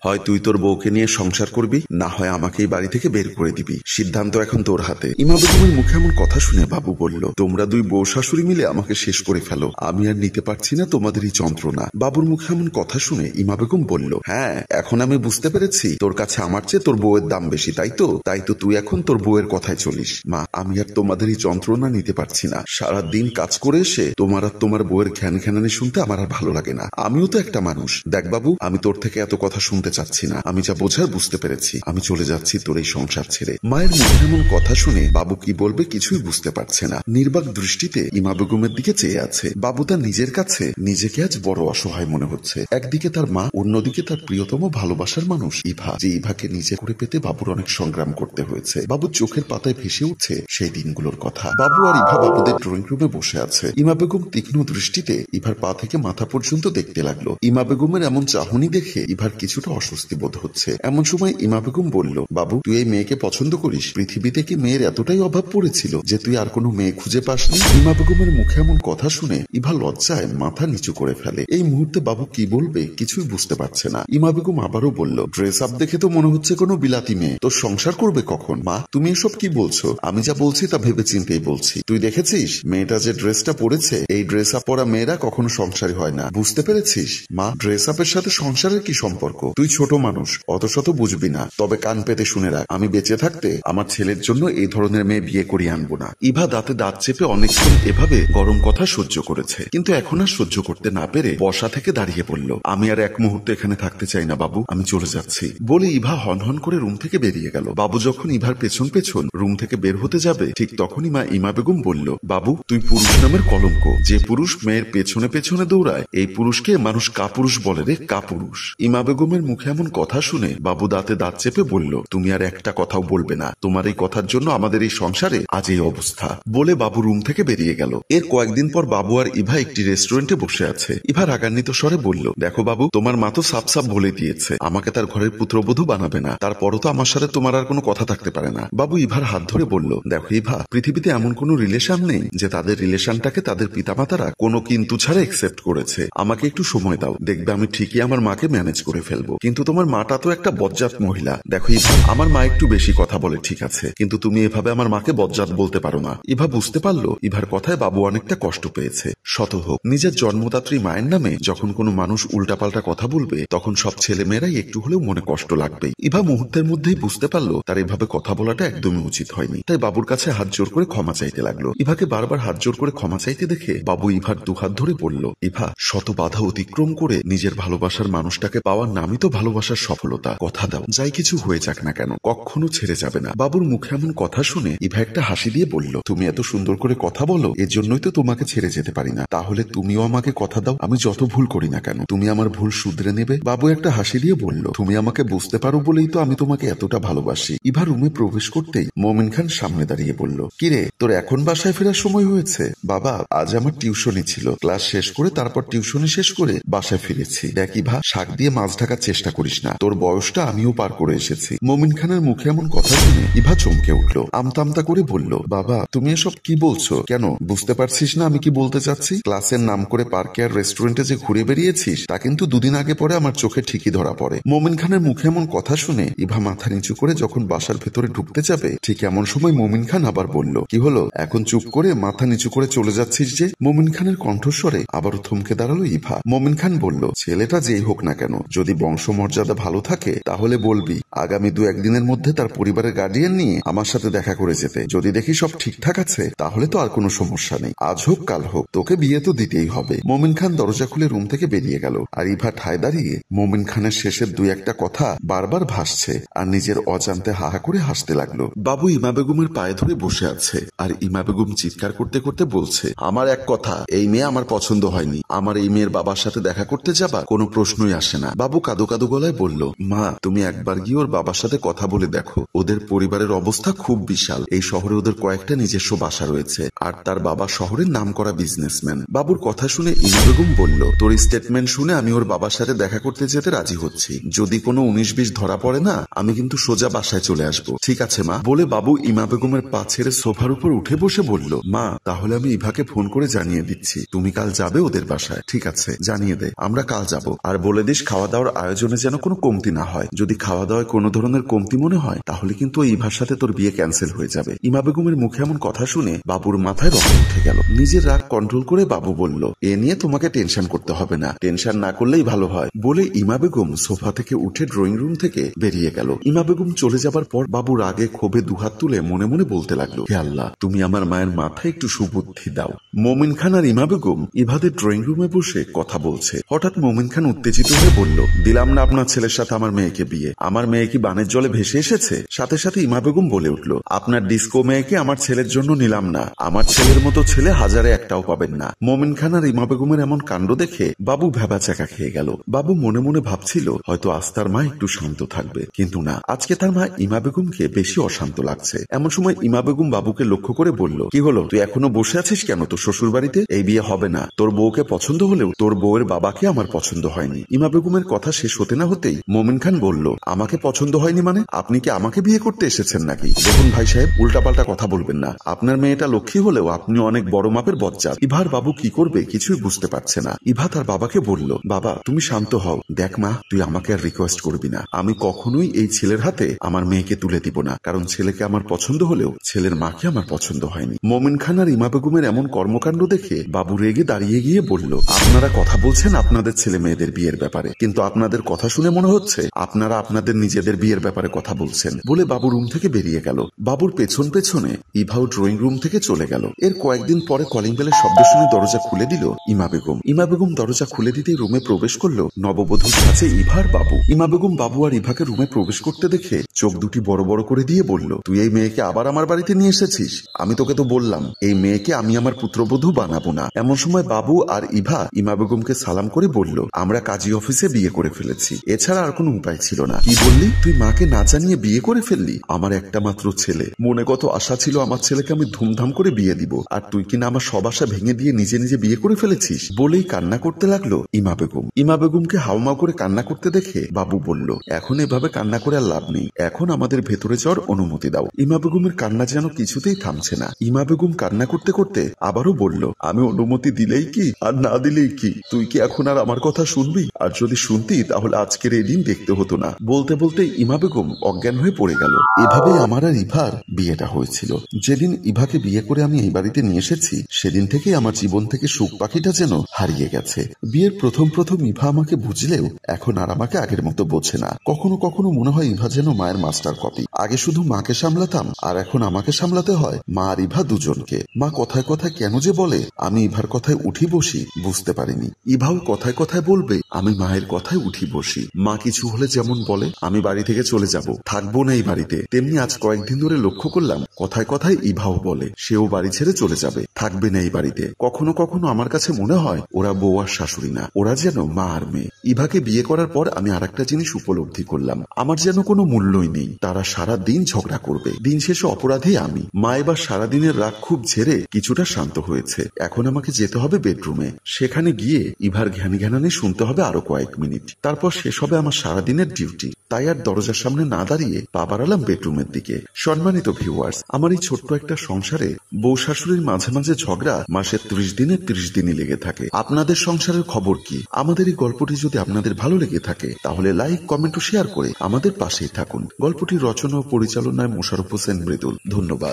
হয় তুই তোর বউকে নিয়ে সংসার করবি, না হয় আমাকে এই বাড়ি থেকে বের করে দিবি। সিদ্ধান্ত এখন তোর হাতে। ইমা বেগমের মুখে এমন কথা শুনে বাবু বলল, তোমরা দুই বউ শাশুড়ি মিলে আমাকে শেষ করে ফেলো, আমি আর নিতে পারছি না তোমাদের এই যন্ত্রণা। বাবুর মুখে এমন কথা শুনে ইমা বেগম বলল, হ্যাঁ এখন আমি বুঝতে পেরেছি তোর কাছে আমার চেয়ে তোর বউয়ের দাম বেশি, তাই তো তুই এখন তোর বউয়ের কথায় চলিস। মা, আমি আর তোমাদের এই যন্ত্রণা নিতে পারছি না। সারাদিন কাজ করে এসে তোমার আর তোমার বউয়ের ঘ্যান ঘ্যানানি শুনতে আমার আর ভালো লাগে না। আমিও তো একটা মানুষ। দেখ বাবু, আমি তোর থেকে এত কথা শুনতে চাচ্ছি না। আমি যা বোঝার বুঝতে পেরেছি। আমি চলে যাচ্ছি তোর এই সংসার ছেড়ে। মায়ের মুখে এমন কথা শুনে বাবু কি বলবে কিছুই বুঝতে পারছে না। নির্বাক দৃষ্টিতে ইমা বেগমের দিকে চেয়ে আছে। বাবু তার নিজের কাছে নিজেকে আজ বড় অসহায় মনে হচ্ছে। একদিকে তার মা, অন্যদিকে তার প্রিয়তম ভালোবাসার মানুষ ইভা, যে ইভাকে নিজে করে পেতে বাবুর অনেক সংগ্রাম করতে হয়েছে। বাবুর চোখের পাতায় ভেসে উঠছে সেই দিনগুলোর কথা। বাবু আর ইভা বাবুদের ড্রয়িং রুমে বসে আছে। ইমা বেগম তীক্ষ্ণ দৃষ্টিতে ইভার পা থেকে মাথা পর্যন্ত দেখতে লাগলো। ইমা বেগমের এমন চাহনি দেখে ইভার কিছুটা অস্বস্তি বোধ হচ্ছে। এমন সময় ইমা বেগম বলল, বাবু তুই এই মেয়েকে পছন্দ করিস? পৃথিবীতে কি মেয়ের এতটাই অভাব পড়েছিল যে তুই আর কোনো মেয়ে খুঁজে পাসনি? ইমা বেগমের মুখে এমন কথা শুনে ইভা লজ্জায় মাথা নিচু করে ফেলে। এই মুহূর্তে বাবু কি বলবে কিছুই বুঝতে পারছে না। ইমা বেগম আবারও বলল, ড্রেস আপ দেখে তো মনে হচ্ছে কোনো বিলাতি মেয়ে। তোর সংসার করবে কখন? মা, তুমি এসব কি বলছো? আমি যা বলছি তা ভেবে চিন্তেই বলছি। তুই দেখেছিস মেয়েটা যে ড্রেসটা পরেছে? এই ড্রেস আপ পরা মেয়েরা কখনো সংসারী হয় না, বুঝতে পেরেছিস? মা, ড্রেস আপের সাথে সংসারের কি সম্পর্ক? তুই ছোট মানুষ, অত শত বুঝবি না। তবে কান পেতে শুনে রাখ, আমি বেঁচে থাকতে আমার ছেলের জন্য এই ধরনের মেয়ে বিয়ে করিয়ে আনবো না। ইভা দাঁতে দাঁত চেপে অনেকক্ষণ এভাবে গরম কথা সহ্য করেছে, কিন্তু এখন আর সহ্য করতে না পেরে বসা থেকে দাঁড়িয়ে পড়ল। আমি আর এক মুহূর্ত এখানে থাকতে চাই না বাবু, আমি চলে যাচ্ছি বলে ইভা হনহন করে রুম থেকে বেরিয়ে গেল। বাবু যখন ইভার পেছন পেছন রুম থেকে বের হতে যাবে, ঠিক তখনই মা ইমা বেগম বলল, বাবু তুই পুরুষ নামের কলঙ্ক। যে পুরুষ মেয়ের পেছনে পেছনে দৌড়ায়, এই পুরুষকে মানুষ কাপুরুষ বলে রে, কাপুরুষ। ইমা বেগমের মুখে এমন কথা শুনে বাবু দাঁতে দাঁত চেপে বলল, তুমি আর একটা কথাও বলবে না। তোমার এই কথার জন্য আমাদের এই সংসারে আজ এই অবস্থা। বলে বাবু রুম থেকে বেরিয়ে গেল। এর কয়েকদিন পর বাবু আর ইভা একটি রেস্টুরেন্টে বসে আছে। ইভা রাগান্বিত স্বরে বলল, দেখো বাবু, তোমার মা তো সাফ সাফ বলে দিয়েছে আমাকে তার ঘরের পুত্রবধূ বানাবে না। তারপরও তো আমার সাথে তোমার আর কোনো কথা থাকতে পারে না। বাবু ইভার হাত ধরে বলল, দেখো ইভা, পৃথিবীতে এমন কোনো রিলেশন নেই যে তাদের রিলেশনটাকে তাদের পিতামাতারা কোনো কিন্তু ছাড়া একসেপ্ট করেছে। আমাকে একটু সময় দাও, দেখবে আমি ঠিকই আমার মাকে ম্যানেজ করে ফেলবো। কিন্তু তোমার মাটা তো একটা বজ্জাত মহিলা। দেখো ইভা, আমার মা একটু বেশি কথা বলে ঠিক আছে, কিন্তু তুমি এভাবে আমার মাকে বজ্জাত বলতে পারো না। ইভা বুঝতে পারলো ইভার কথায় বাবু অনেকটা কষ্ট পেয়েছে। শত হোক, নিজের জন্মদাত্রী মায়ের নামে যখন কোনো মানুষ উল্টাপাল্টা কথা বলবে, তখন সব ছেলে মেয়েরাই একটু হলেও মনে কষ্ট লাগবে। ইভা মুহূর্তের মধ্যেই বুঝতে পারলো তার এভাবে কথা বলাটা একদমই উচিত হয়নি। তাই বাবুর কাছে হাত জোর করে ক্ষমা চাইতে লাগলো। ইভাকে বারবার হাত জোর করে ক্ষমা চাইতে দেখে বাবু ইভার দুহাত ধরে বলল, ইভা, শত বাধা অতিক্রম করে নিজের ভালোবাসার মানুষটাকে পাওয়ার নামই তো ভালোবাসার সফলতা। কথা দাও, যাই কিছু হয়ে যাক না কেন, কখনো ছেড়ে যাবে না। বাবুর মুখে এমন কথা শুনে ইভা একটা হাসি দিয়ে বলল, তুমি এত সুন্দর করে কথা বলো, এর জন্যই তো তোমাকে ছেড়ে যেতে পারি না। তাহলে তুমিও আমাকে কথা দাও, আমি যত ভুল করি না কেন তুমি আমার ভুল শুধরে নেবে। বাবু একটা হাসি দিয়ে বলল, তুমি আমাকে বুঝতে পারো বলেই তো আমি তোমাকে এতটা ভালোবাসি। ইভা রুমে প্রবেশ করতেই মমিন খান সামনে দাঁড়িয়ে বলল, কিরে, তোর এখন বাসায় ফেরার সময় হয়েছে? বাবা, আজ আমার টিউশনি ছিল, ক্লাস শেষ করে তারপর টিউশনি শেষ করে বাসায় ফিরেছি। দেখ ইভা, শাক দিয়ে মাছ ঢাকার চেষ্টা করিস না, তোর বয়সটা আমিও পার করে এসেছি। মমিন খানের মুখে এমন কথা শুনে ইভা চমকে উঠল। আমতা আমতা করে বলল, বাবা তুমি এসব কি বলছো? কেন বুঝতে পারছিস না আমি কি বলতে চাচ্ছি? ক্লাসের নাম করে পার্কে আর রেস্টুরেন্টে যে ঘুরে বেরিয়েছিস, তা কিন্তু দুদিন আগে পরে আমার চোখে ঠিকই ধরা পড়ে। মমিন খানের মুখে এমন কথা শুনে ইভা মাথা নিচু করে যখন বাসার ভেতরে ঢুকতে যাবে, ঠিক এমন সময় মমিন খান আবার বলল, কি হলো, এখন চুপ করে মাথা নিচু করে চলে যাচ্ছিস যে? মমিন খানের কণ্ঠস্বরে আবারও থমকে দাঁড়ালো ইভা। মমিন খান বলল, ছেলেটা যেই হোক না কেন, যদি বংশমর্যাদা ভালো থাকে তাহলে বলবি আগামী 2-1 দিনের মধ্যে তার পরিবারের গার্ডিয়ান নিয়ে আমার সাথে দেখা করে যেতে। যদি দেখি সব ঠিকঠাক আছে তাহলে তো আর কোনো সমস্যা নেই। আজ হোক কাল হোক তোকে বিয়ে তো দিতেই হবে। মমিন খান দরজা খুলে রুম থেকে বেরিয়ে গেল। আর ইভা ঠায় দাঁড়িয়ে মমিন খানের শেষের 2-1টা কথা বারবার ভাসছে আর নিজের অজান্তে হাহা করে হাসতে লাগলো। বাবু ইমা বেগমের পায়ে ধরে বসে আছে আর ইমা বেগম চিৎকার করতে করতে বলছে, আমার এক কথা, এই মেয়ে আমার পছন্দ হয়নি। আমার এই মেয়ের বাবার সাথে দেখা করতে যাবা কোনো প্রশ্নই আসে না। বাবু কাঁদো কাঁদো গলায় বলল, মা তুমি একবার গিয়ে ওর বাবার সাথে কথা বলে দেখো। ওদের পরিবারের অবস্থা খুব বিশাল। এই শহরে ওদের কয়েকটা নিজস্ব বাসা রয়েছে আর তার বাবা শহরের নামকরা বিজনেসম্যান। বাবুর কথা শুনে ইমা বেগম বলল, তোর স্টেটমেন্ট শুনে আমি ওর বাবার সাথে দেখা করতে যেতে রাজি হচ্ছি। যদি কোনো 19-20 ধরা পড়ে না, আমি কিন্তু সোজা বাসায় চলে আসবো। ঠিক আছে মা। বলে বাবু ইমা বেগমের পা ছেড়ে সোফার উপর উঠে বসে বলল, মা তাহলে আমি ইভাকে ফোন করে জানিয়ে দিচ্ছি তুমি কাল যাবে ওদের বাসায়। ঠিক আছে, জানিয়ে দে, আমরা কাল যাব। আর বলে দিস খাওয়া দাওয়ার আয়োজন আয়োজনে যেন কোনো কমতি না হয়। যদি খাওয়া দাওয়ায় কোনো ধরনের কমতি মনে হয় তাহলে কিন্তু ওই ইভার সাথে তোর বিয়ে ক্যান্সেল হয়ে যাবে। ইমা বেগমের মুখে এমন কথা শুনে বাবুর মাথায় রক্ত উঠে গেল। নিজের রাগ কন্ট্রোল করে বাবু বলল, এ নিয়ে তোমাকে টেনশন করতে হবে না, টেনশন না করলেই ভালো হয় বলে ইমা বেগম সোফা থেকে উঠে ড্রয়িং রুম থেকে বেরিয়ে গেল। ইমা বেগম চলে যাবার পর বাবু রাগে ক্ষোভে দুহাত তুলে মনে মনে বলতে লাগলো, হে আল্লাহ, তুমি আমার মায়ের মাথায় একটু সুবুদ্ধি দাও। মোমিন খান আর ইমা বেগম ইভাদের ড্রয়িং রুমে বসে কথা বলছে। হঠাৎ মোমিন খান উত্তেজিত হয়ে বলল, দিলাম না আপনার ছেলের সাথে আমার মেয়েকে বিয়ে, আমার মেয়ে কি বানের জলে ভেসে এসেছে? সাথে সাথে ইমা বেগম বলে উঠল, আপনার ডিস্কো মেয়েকে আমার ছেলের জন্য নিলাম না, আমার ছেলের মতো ছেলে হাজারে একটাও পাবেন না। মোমিন খান আর ইমা বেগমের এমন কাণ্ড দেখে বাবু ভ্যাবাচাকা খেয়ে গেল। বাবু মনে মনে ভাবছিল হয়তো আজ তার মা একটু শান্ত থাকবে, কিন্তু না, আজকে তার মা ইমা বেগমকে বেশি অশান্ত লাগছে। এমন সময় ইমা বেগম বাবুকে লক্ষ্য করে বলল, কি হলো, তুই এখনো বসে আছিস কেন তোর শ্বশুর বাড়িতে? এই বিয়ে হবে না। তোর বউকে পছন্দ হলেও তোর বউয়ের বাবাকে আমার পছন্দ হয়নি। ইমা বেগমের কথা শেষ হতে না হতেই মোমিন খান বলল, আমাকে পছন্দ হয়নি মানে? আপনি কি আমাকে বিয়ে করতে এসেছেন নাকি? দেখুন ভাই সাহেব, উল্টাপাল্টা কথা বলবেন না। আপনার মেয়েটা লক্ষ্মী হলেও আপনি অনেক বড় মাপের বজ্জাত। ইভার বাবু কি করবে কিছুই বুঝতে পারছে না। ইভা তার বাবাকে বলল, বাবা তুমি শান্ত হও। দেখ মা, তুই আমাকে আর রিকোয়েস্ট করবি না। আমি কখনোই এই ছেলের হাতে আমার মেয়েকে তুলে দিব না, কারণ ছেলেকে আমার পছন্দ হলেও ছেলের মাকে আমার পছন্দ হয়নি। মোমিন খান আর ইমা বেগমের এমন কর্মকাণ্ড দেখে বাবু রেগে দাঁড়িয়ে গিয়ে বলল, আপনারা কথা বলছেন আপনাদের ছেলে মেয়েদের বিয়ের ব্যাপারে, কিন্তু আপনাদের কথা শুনে মনে হচ্ছে আপনারা আপনাদের নিজেদের বিয়ের ব্যাপারে কথা বলছেন বলে বাবু রুম থেকে বেরিয়ে গেল। বাবুর পেছন পেছনে ইভাও ড্রয়িং রুম থেকে চলে গেল। এর কয়েকদিন পরে কলিং বেলের শব্দ শুনে দরজা খুলে দিল ইমা বেগম। ইমা বেগম দরজা খুলে দিতেই রুমে প্রবেশ করলো নববধূর কাছে ইভার বাবু। ইমা বেগম বাবু আর ইভাকে রুমে প্রবেশ করতে দেখে চোখ দুটি বড় বড় করে দিয়ে বলল, তুই এই মেয়েকে আবার আমার বাড়িতে নিয়ে এসেছিস? আমি তোকে তো বললাম এই মেয়েকে আমি আমার পুত্রবধূ বানাবো না। এমন সময় বাবু আর ইভা ইমা বেগমকে সালাম করে বলল, আমরা কাজী অফিসে বিয়ে করে ফেলেছি, এছাড়া আর কোনো উপায় ছিল না। কি বললি? তুই মাকে না জানিয়ে বিয়ে করে ফেললি? আমার একটা মাত্র ছেলে, মনে কত আশা ছিল আমার ছেলেকে আমি ধুমধাম করে বিয়ে দিব, আর তুই কিনা আমার সব আশা ভেঙে দিয়ে নিজে নিজে বিয়ে করে ফেলেছিস বলেই কান্না করতে লাগলো ইমা বেগম। ইমা বেগমকে হাউমাউ করে কান্না করতে দেখে বাবু বলল, এখন এভাবে কান্না করে আর লাভ নেই, এখন আমাদের ভেতরে যাওয়ার অনুমতি দাও। ইমা বেগমের কান্না যেন কিছুতেই থামছে না। ইমা বেগম কান্না করতে করতে আবারও বলল, আমি অনুমতি দিলেই কি আর না দিলেই কি? তুই কি এখন আর আমার কথা শুনবি? আর যদি শুনতি তাহলে আজকের এই দিন দেখতে হতো না। বলতে বলতে ইমা বেগম অজ্ঞান হয়ে পড়ে গেল। এভাবেই আমার আর ইভার বিয়েটা হয়েছিল। যেদিন ইভাকে বিয়ে করে আমি এই বাড়িতে নিয়ে এসেছি সেদিন থেকে আমার জীবন থেকে সুখ পাখিটা যেন হারিয়ে গেছে। বিয়ের প্রথম প্রথম ইভা আমাকে বুঝলেও এখন আর আমাকে আগের মতো বোঝে না। কখনো কখনো মনে হয় ইভা যেন মায়ের মাস্টার কপি। আগে শুধু মাকে সামলাতাম, আর এখন আমাকে সামলাতে হয় মা আর ইভা দুজনকে। মা কথায় কথায় কেন যে বলে আমি ইভার কথায় উঠি বসি বুঝতে পারিনি। ইভাও কথায় কথায় বলবে আমি মায়ের কথায় উঠি বসি। মা কিছু হলে যেমন বলে আমি বাড়ি থেকে চলে যাব, থাকবো না এই বাড়িতে, তেমনি আজ কয়েকদিন ধরে লক্ষ্য করলাম কথায় কথায় ইভাও বলে সেও বাড়ি ছেড়ে চলে যাবে, থাকবে না এই বাড়িতে। কখনো কখনো আমার কাছে মনে হয় ওরা বউ আর শাশুড়ি না, ওরা যেন মা আর মেয়ে। ইভাকে বিয়ে করার পর আমি আর একটা জিনিস উপলব্ধি করলাম, আমার যেন কোনো মূল্যই নেই। তারা সারা দিন ঝগড়া করবে, দিন শেষে অপরাধী আমি। মা এবার সারাদিনের রাগ খুব ঝেড়ে কিছুটা শান্ত হয়েছে। এখন আমাকে যেতে হবে বেডরুমে, সেখানে গিয়ে ইভার ঘ্যান ঘ্যানানি শুনতে হবে আরো কয়েক মিনিট, তারপর শেষ হবে আমার সারাদিনের ডিউটি। তাই আর দরজার সামনে না দাঁড়িয়ে পা বাড়ালাম বেডরুমের দিকে। সম্মানিত ভিউয়ার্স, আমার এই ছোট্ট একটা সংসারে বউ শাশুড়ির মাঝে মাঝে ঝগড়া মাসের 30 দিনে 30 দিনই লেগে থাকে। আপনাদের সংসারের খবর কি? আমাদের এই গল্পটি যদি আপনাদের ভালো লেগে থাকে তাহলে লাইক, কমেন্ট ও শেয়ার করে আমাদের পাশেই থাকুন। গল্পটি রচনা ও পরিচালনায় মোশাররফ হোসেন মৃদুল। ধন্যবাদ।